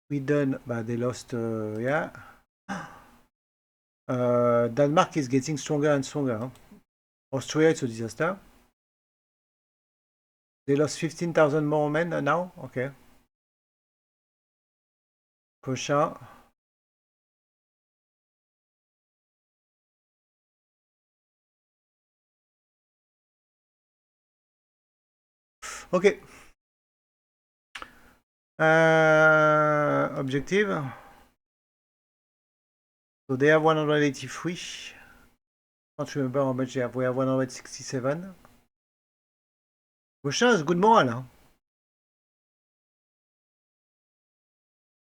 Sweden, they lost, yeah. Denmark is getting stronger and stronger. Huh? Austria, it's a disaster. They lost 15,000 more men now? Okay. Prussia. Okay. Objective. So they have 183. Can't remember how much they have. We have 167. Russia has good morale. Huh?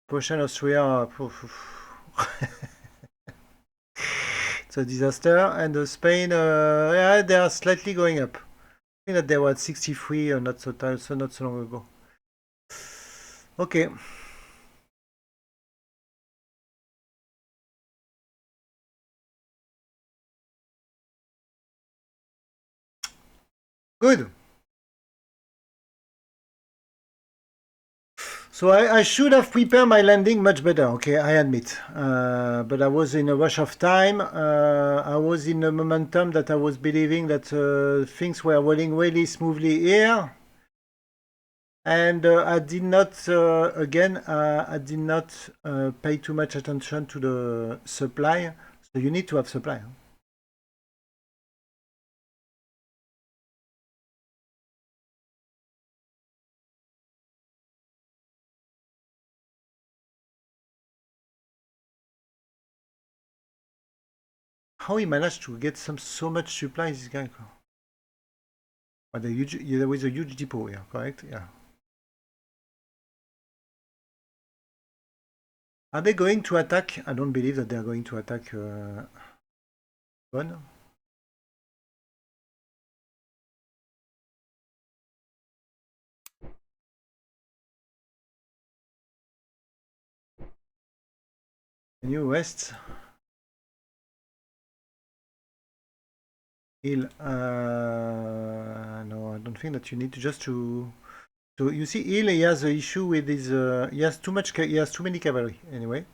Prussia and Austria. It's a disaster. And Spain, yeah, they are slightly going up. I think that they were at 63 not so long ago. Okay. Good. So I should have prepared my landing much better, okay, I admit. But I was in a rush of time. I was in a momentum that I was believing that things were rolling really smoothly here. And I did not, I did not pay too much attention to the supply. So you need to have supply. Huh? How he managed to get so much supply, this guy? But there was a huge depot here, correct? Yeah. Are they going to attack? I don't believe that they are going to attack Bonn. New West. Hill. No, I don't think that you need to just to. So you see, Hill, he has an issue with his. He has too much. He has too many cavalry. Anyway.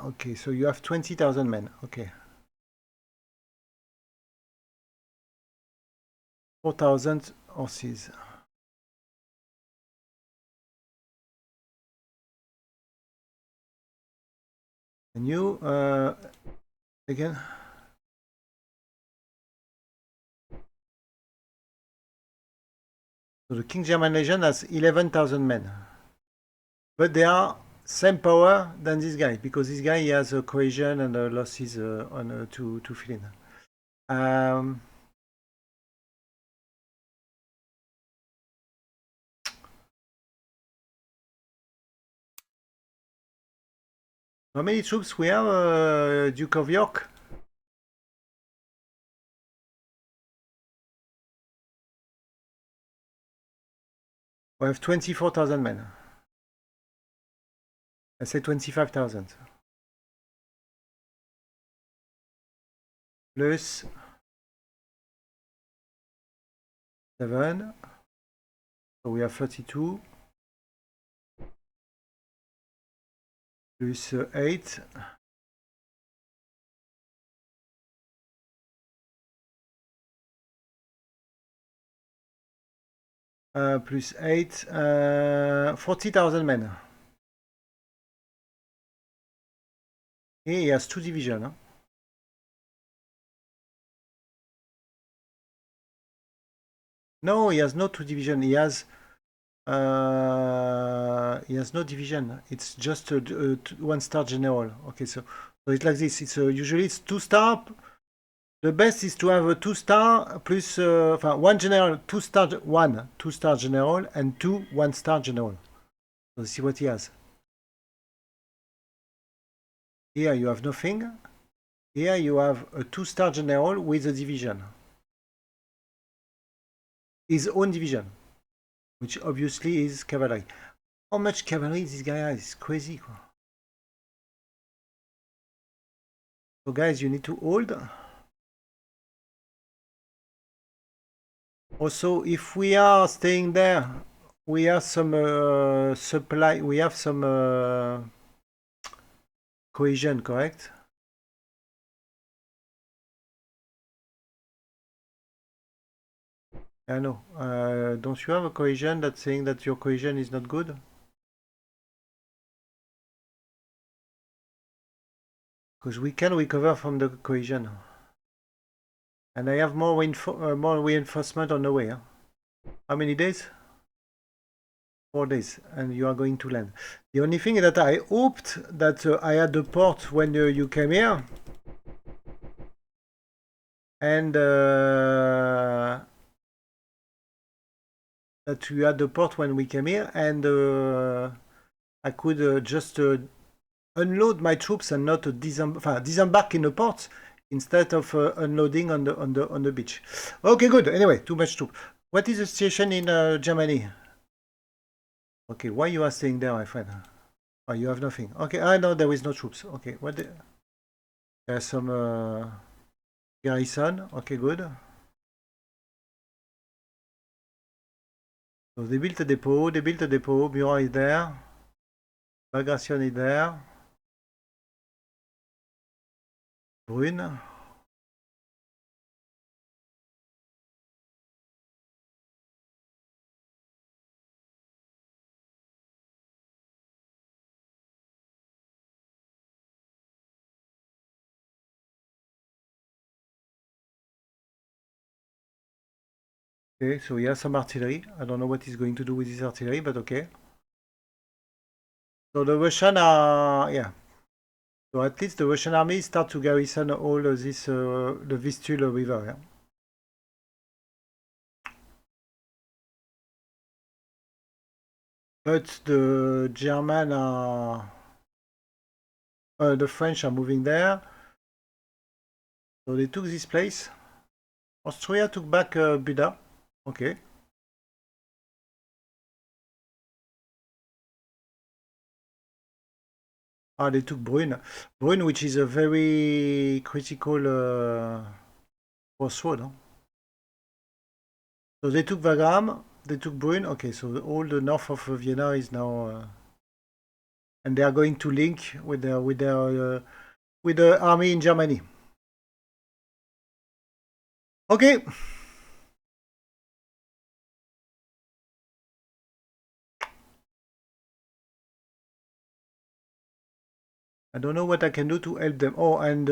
Okay, so you have 20,000 men. Okay. 4,000 horses. And you, again. So the King German Legion has 11,000 men. But they are same power than this guy, because this guy he has a cohesion and losses on to fill in. How many troops we have, Duke of York? We have 24,000 men. I say 25,000. Plus 7. So we have 32. Plus 8. Plus 8. 40,000 men. He has 2 divisions. Huh? No, he has no 2 divisions. He has no division. It's just a 1-star general. Okay, so it's like this. It's usually it's 2-star. The best is to have a 2-star plus 1 general, 2-star general, and 2 1-star general. So see what he has. Here you have nothing. Here you have a 2-star general with a division. His own division, which obviously is cavalry. How much cavalry this guy has? It's crazy. So guys, you need to hold. Also, if we are staying there, we have some supply, we have some cohesion, correct? I know. Don't you have a cohesion that's saying that your cohesion is not good? Because we can recover from the cohesion. And I have more reinforcement on the way. Huh? How many days? 4 days. And you are going to land. The only thing is that I hoped that I had the port when you came here. And that you had the port when we came here. And I could just unload my troops and not disembark in the port instead of unloading on the beach. Okay, good. Anyway, too much troop. What is the situation in Germany? Okay, why you are staying there, my friend? Oh, you have nothing. Okay, I know there is no troops. Okay, what? There's some garrison. Okay, good. So they built a depot. They built a depot. Murat is there. Bagration is there. Brune. Okay, so he has some artillery. I don't know what he's going to do with his artillery, but okay. So the Russian are, yeah. So at least the Russian army start to garrison all this, the Vistula River. Yeah? But the German are, the French are moving there. So they took this place. Austria took back Buda. Okay. Ah, they took Brünn. Brünn, which is a very critical crossroad. Huh? So they took Wagram, they took Brünn. Okay, so all the north of Vienna is now, and they are going to link with the army in Germany. Okay. I don't know what I can do to help them. Oh, and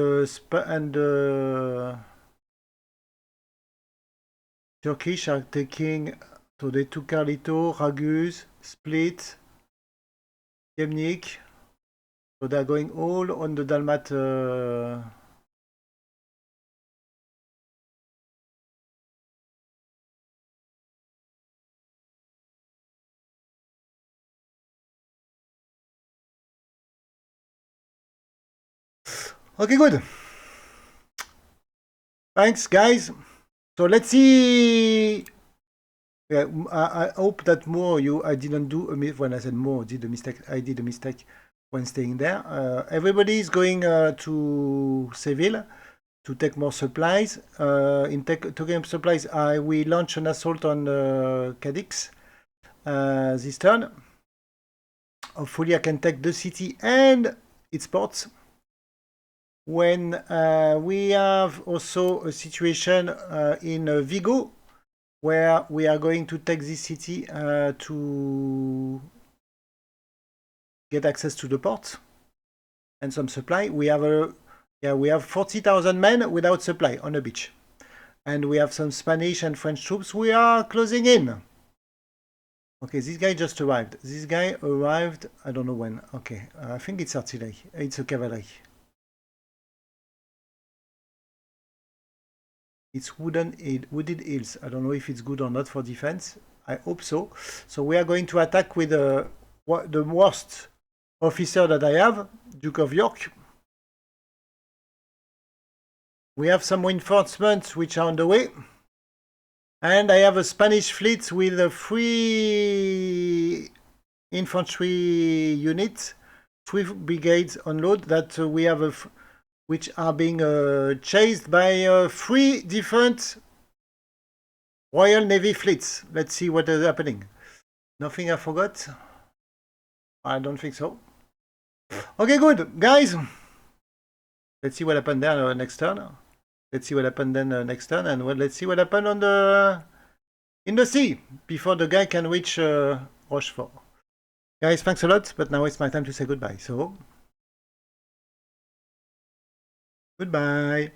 Turkish are taking. So they took Carlito, Raguse, Split, Yemnik. So they're going all on the Dalmat. Okay, good. Thanks, guys. So let's see. Yeah, I hope that more I didn't do when I said more did a mistake. I did a mistake when staying there. Everybody is going to Seville to take more supplies. Taking supplies, we launch an assault on Cadix this turn. Hopefully, I can take the city and its ports. When we have also a situation in Vigo, where we are going to take this city to get access to the port and some supply. We have 40,000 men without supply on the beach, and we have some Spanish and French troops. We are closing in. Okay, this guy just arrived. This guy arrived. I don't know when. Okay, I think it's artillery. It's a cavalry. It's wooded hills. I don't know if it's good or not for defense. I hope so. So we are going to attack with the worst officer that I have, Duke of York. We have some reinforcements which are on the way. And I have a Spanish fleet with 3 infantry units, 3 brigades on load that we have which are being chased by 3 different Royal Navy fleets. Let's see what is happening. Nothing I forgot? I don't think so. Okay, good. Guys, let's see what happened there next turn. Let's see what happened then next turn. And let's see what happened in the sea before the guy can reach Rochefort. Guys, thanks a lot. But now it's my time to say goodbye. So, goodbye.